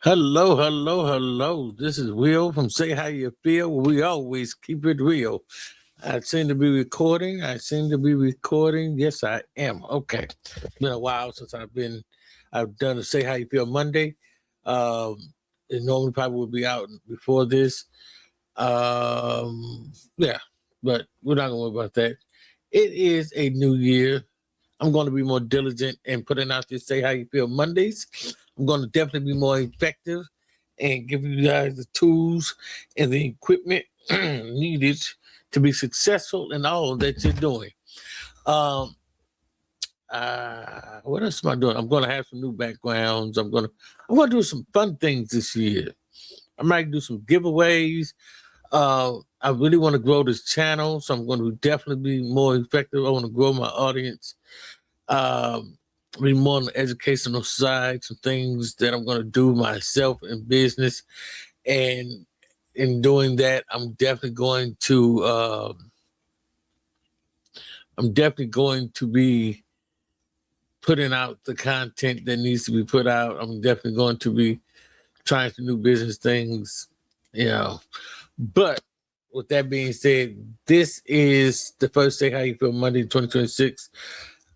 Hello, hello, hello. This is Will from Say How You Feel. We always keep it real. I seem to be recording. Yes, I am. Okay. It's been a while since I've done a Say How You Feel Monday. Um, it normally probably will be out before this. Yeah, but we're not gonna worry about that. It is a new year. I'm going to be more diligent in putting out this Say How You Feel Mondays. I'm going to definitely be more effective and give you guys the tools and the equipment needed to be successful in all that you're doing. Um, what else am I doing? I'm going to have some new backgrounds. I'm going to do some fun things this year. I might do some giveaways. I really want to grow this channel, so I'm going to definitely be more effective. I want to grow my audience. Um, be more on the educational side, some things that I'm going to do myself in business, and in doing that, I'm definitely going to be putting out the content that needs to be put out. I'm definitely going to be trying some new business things, you know. But with that being said, this is the first Say How You Feel Monday 2026.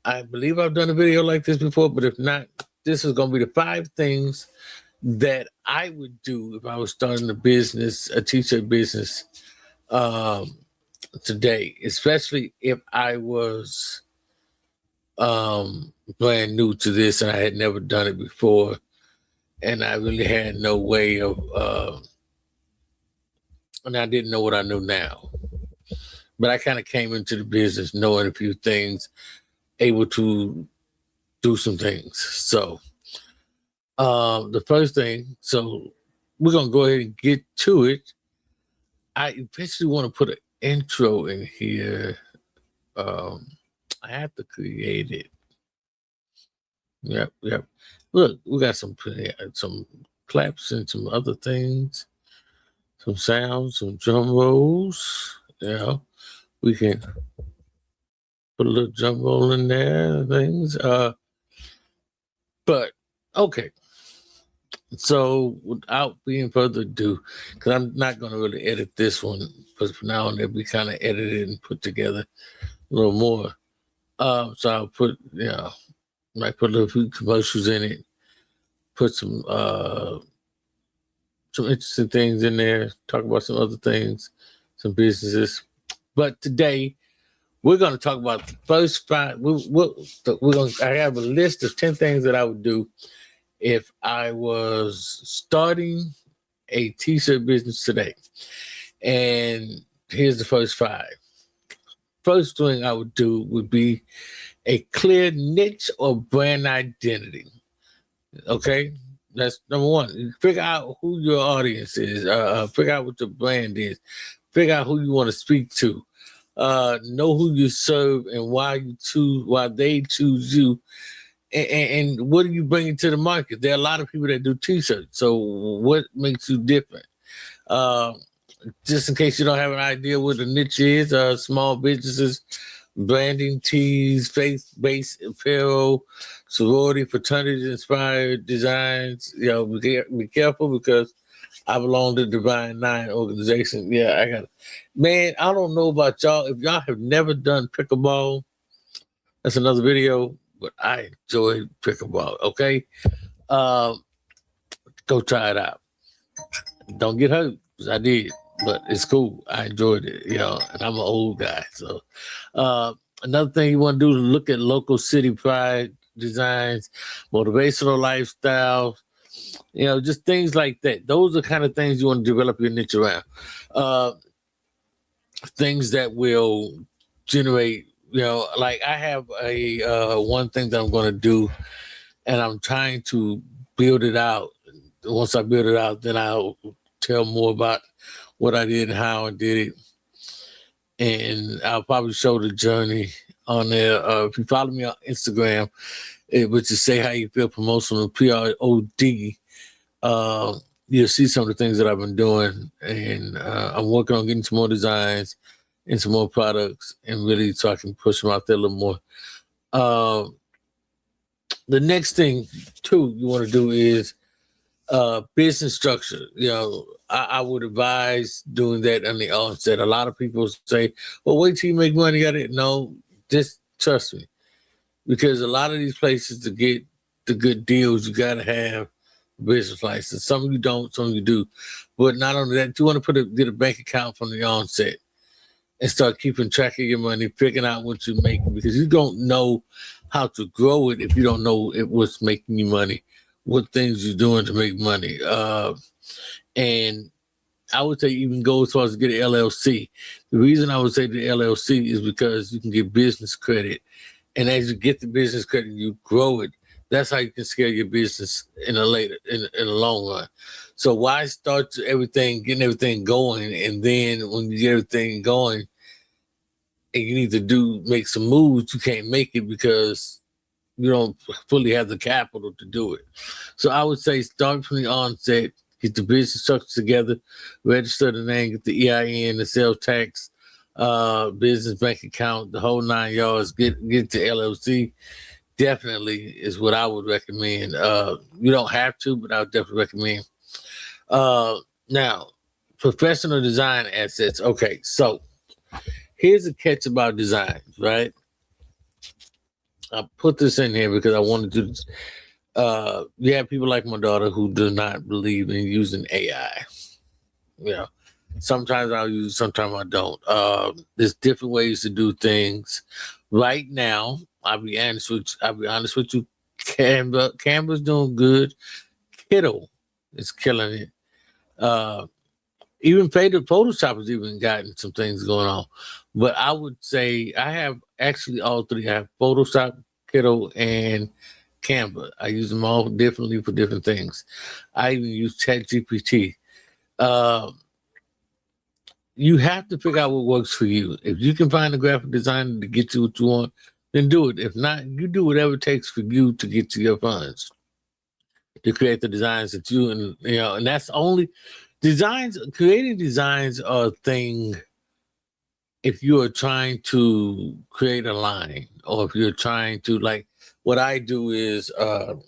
I believe I've done a video like this before, but if not, this is going to be the 5 things that I would do if I was starting a t-shirt business um, today, especially if I was brand new to this and I had never done it before, and I really had no way of, and I didn't know what I know now. But I kind of came into the business knowing a few things, able to do some things. So, the first thing, so we're gonna go ahead and get to it. I eventually want to put an intro in here. Um, I have to create it. Yep. Look, we got some claps and some other things, some sounds, some drum rolls. We can put a little drum roll in there, things. But okay. So without being further ado, because I'm not going to really edit this one, but from now on it'll be kind of edited and put together a little more. So I'll might put a little few commercials in it, put some interesting things in there, talk about some other things, some businesses. But today we're going to talk about the first 5. I have a list of 10 things that I would do if I was starting a t-shirt business today. And here's the first 5. First thing I would do would be a clear niche or brand identity. Okay, that's number 1. You figure out who your audience is. Figure out what your brand is. Figure out who you want to speak to. Know who you serve and why they choose you, and what are you bringing to the market. There are a lot of people that do t-shirts. So what makes you different? Just in case you don't have an idea what the niche is, small businesses, branding, tees, faith-based apparel, sorority, fraternity-inspired designs. Be careful because I belong to Divine 9 organization. Man, I don't know about y'all. If y'all have never done pickleball, that's another video, but I enjoy pickleball, okay? Go try it out. Don't get hurt, because I did, but it's cool. I enjoyed it, and I'm an old guy. So another thing you want to do is look at local city pride designs, motivational lifestyle, just things like that. Those are kind of things you want to develop your niche around. Things that will generate, like I have a one thing that I'm going to do, and I'm trying to build it out. Once I build it out, then I'll tell more about what I did and how I did it. And I'll probably show the journey on there. If you follow me on Instagram, which is Say How You Feel Promotional, PROD, you'll see some of the things that I've been doing. And I'm working on getting some more designs and some more products, and really so I can push them out there a little more. The next thing, too, you want to do is Business structure. I would advise doing that on the onset. A lot of people say, "Well, wait till you make money." Got it? No, just trust me, because a lot of these places to get the good deals, you got to have a business license. Some of you don't, some of you do. But not only that, you want to get a bank account from the onset and start keeping track of your money, figuring out what you make, because you don't know how to grow it if you don't know what's making you money, what things you're doing to make money. And I would say even go as far as to get an LLC. The reason I would say the LLC is because you can get business credit. And as you get the business credit, you grow it. That's how you can scale your business in the long run. So why start getting everything going, and then when you get everything going and you need to make some moves, you can't make it because you don't fully have the capital to do it. So I would say start from the onset, get the business structure together, register the name, get the EIN, the sales tax, business bank account, the whole 9 yards, get the LLC. Definitely is what I would recommend. You don't have to, but I would definitely recommend. Now, professional design assets. Okay, so here's the catch about design, right? I put this in here because I wanted to. You have people like my daughter who do not believe in using AI. Sometimes I'll use, sometimes I don't. There's different ways to do things. Right now, I'll be honest with you. Canva's doing good. Kiddo is killing it. Even Photoshop has even gotten some things going on. But I would say I have actually all three. I have Photoshop, Kiddo, and Canva. I use them all differently for different things. I even use ChatGPT. You have to figure out what works for you. If you can find a graphic designer to get you what you want, then do it. If not, you do whatever it takes for you to get to your funds, to create the designs that and that's only designs. Creating designs are a thing if you are trying to create a line, or if you're trying to, like, what I do is, and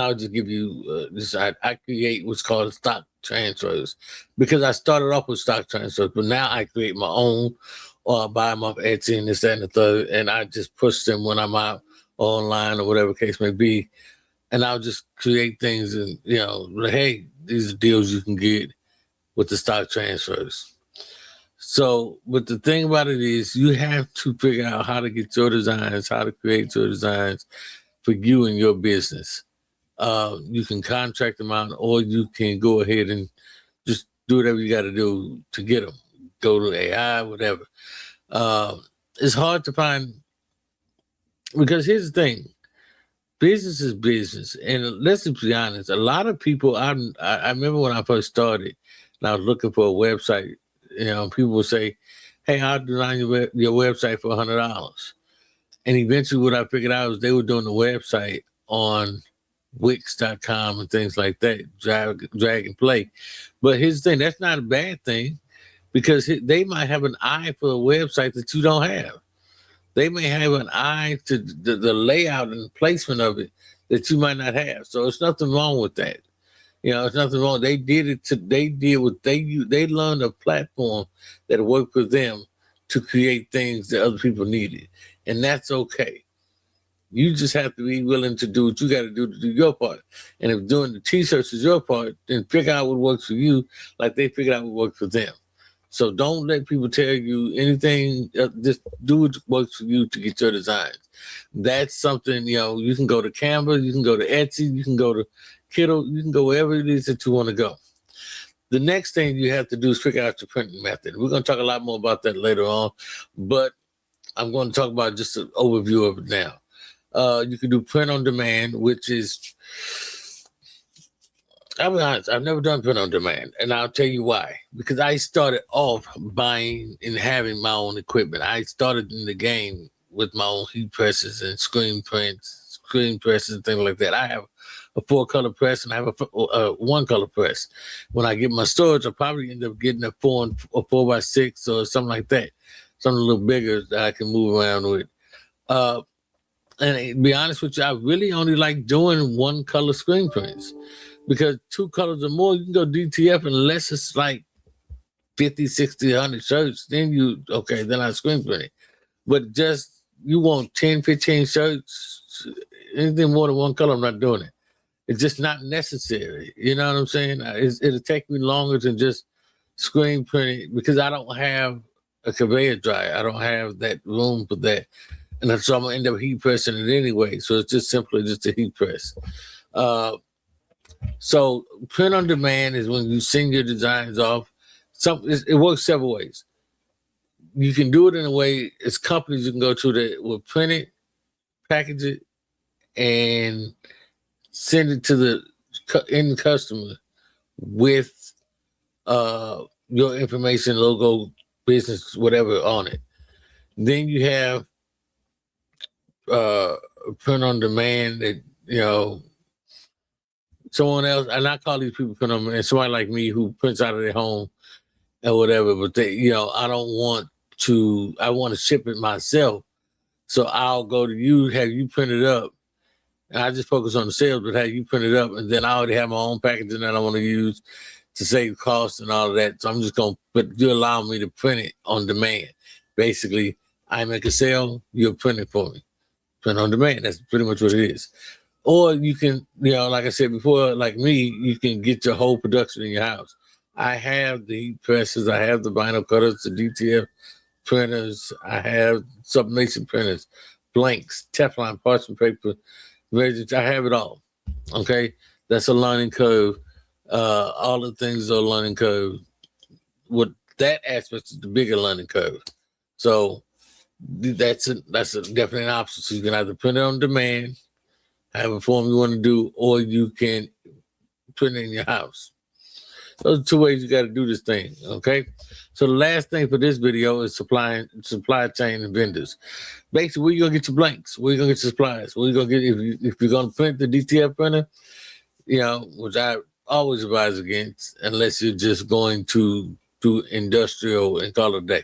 I'll just give you this. I create what's called stock transfers, because I started off with stock transfers, but now I create my own, or I buy them off Etsy and this, that, and the third, and I just push them when I'm out online or whatever case may be, and I'll just create things, and like, hey, these are deals you can get with the stock transfers. So, but the thing about it is, you have to figure out how to get your designs, how to create your designs for you and your business. You can contract them out, or you can go ahead and just do whatever you got to do to get them. Go to AI, whatever. It's hard to find, because here's the thing: business is business, and let's just be honest. A lot of people. I remember when I first started, and I was looking for a website. People would say, "Hey, I'll design your website for $100." And eventually, what I figured out was they were doing the website on Wix.com and things like that, drag and play. But here's the thing: that's not a bad thing, because they might have an eye for a website that you don't have. They may have an eye to the layout and placement of it that you might not have. So it's nothing wrong with that. It's nothing wrong. They did it. They did what they learned a platform that worked for them to create things that other people needed, and that's okay. You just have to be willing to do what you got to do your part. And if doing the t-shirts is your part, then figure out what works for you, like they figured out what worked for them. So don't let people tell you anything. Just do what works for you to get your designs. That's something, you can go to Canva, you can go to Etsy, you can go to Kiddo, you can go wherever it is that you want to go. The next thing you have to do is figure out your printing method. We're going to talk a lot more about that later on, but I'm going to talk about just an overview of it now. You can do print on demand, which is, I'll be honest, I've never done print on demand, and I'll tell you why. Because I started off buying and having my own equipment. I started in the game with my own heat presses and screen presses and things like that. I have a 4-color press, and I have a 1-color press. When I get my storage, I'll probably end up getting a 4x6 or something like that, something a little bigger that I can move around with. And to be honest with you, I really only like doing one color screen prints because two colors or more, you can go DTF unless it's like 50, 60, 100 shirts. Then I screen print it. But just you want 10, 15 shirts, anything more than one color, I'm not doing it. It's just not necessary. You know what I'm saying? It'll take me longer than just screen print it because I don't have a conveyor dryer. I don't have that room for that. And so I'm gonna end up heat pressing it anyway. So it's just simply just a heat press. So print on demand is when you send your designs off. It works several ways. You can do it in a way, it's companies you can go to that will print it, package it, and send it to the end customer with your information, logo, business, whatever on it. Then you have print on demand that, someone else, and I call these people print on demand, somebody like me who prints out of their home and whatever, but I want to ship it myself. So I'll go to you, have you print it up. And I just focus on the sales, but have you print it up. And then I already have my own packaging that I want to use to save costs and all of that. So I'm just but you allow me to print it on demand. Basically, I make a sale, you'll print it for me. Print on demand. That's pretty much what it is. Or you can, like I said before, like me, you can get your whole production in your house. I have the heat presses, I have the vinyl cutters, the DTF printers, I have sublimation printers, blanks, Teflon, parchment paper, resins. I have it all. Okay, that's a learning curve. All the things are a learning curve. With that aspect is the bigger learning curve. So that's definitely an option. So you can either print it on demand, have a form you want to do, or you can print it in your house. Those are two ways you got to do this thing, okay? So the last thing for this video is supply chain and vendors. Basically, where you gonna get your blanks? Where you gonna get your supplies? Where you gonna get if you're gonna print the DTF printer? Which I always advise against, unless you're just going to do industrial and call it a day.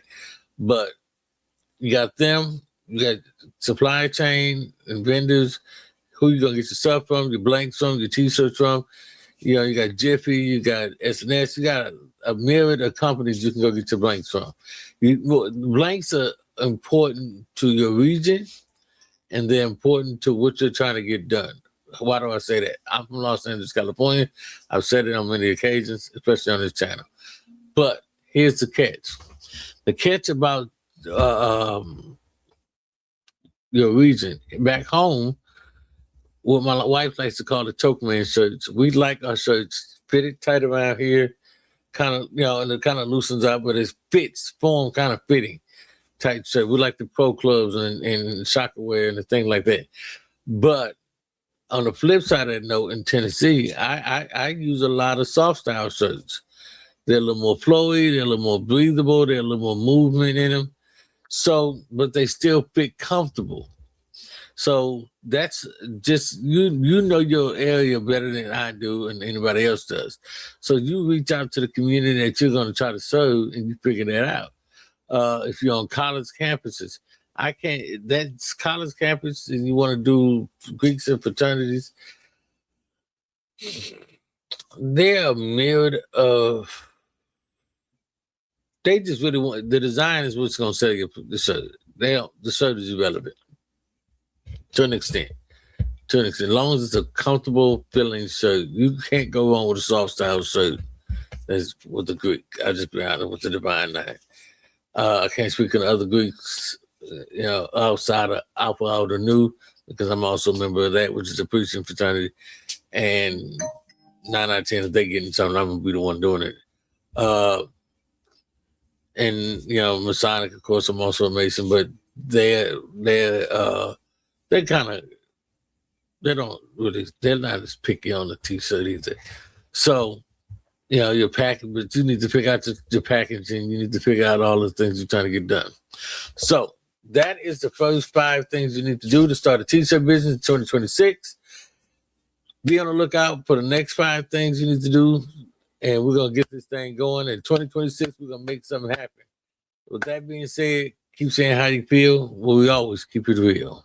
But you got them, you got supply chain and vendors. Who you gonna get your stuff from? Your blanks from? Your T-shirts from? You got Jiffy, you got SNS, you got a myriad of companies you can go get your blanks from. Blanks are important to your region, and they're important to what you're trying to get done. Why do I say that? I'm from Los Angeles, California. I've said it on many occasions, especially on this channel. But here's the catch. The catch about your region. Back home, what my wife likes to call the choke man shirts. We like our shirts fitted tight around here, kind of, and it kind of loosens up, but it fits, form kind of fitting tight shirt. We like the pro clubs and soccer wear and the thing like that. But on the flip side of that note, in Tennessee, I use a lot of soft style shirts. They're a little more flowy, they're a little more breathable, they're a little more movement in them. So, but they still fit comfortable. So that's just, you know your area better than I do and anybody else does. So you reach out to the community that you're going to try to serve and you figure that out. If you're on college campuses, that's college campus and you want to do Greeks and fraternities, there are a myriad of, they just really want, the design is what's going to sell you the shirt. The shirt is irrelevant. To an extent. As long as it's a comfortable feeling shirt, you can't go wrong with a soft style shirt. That's with the Greek. I'll just be honest with the Divine Nine. I can't speak on other Greeks, outside of Alpha Alpha Nu, because I'm also a member of that, which is a preaching fraternity. And 9 out of 10, if they getting something, I'm gonna be the one doing it. Masonic, of course, I'm also a Mason, but they're not as picky on the T-shirt either. So, your package, but you need to pick out your packaging. You need to figure out all the things you're trying to get done. So that is the first 5 things you need to do to start a T-shirt business in 2026. Be on the lookout for the next 5 things you need to do, and we're going to get this thing going. In 2026, we're going to make something happen. With that being said, keep saying how you feel. Well, we always keep it real.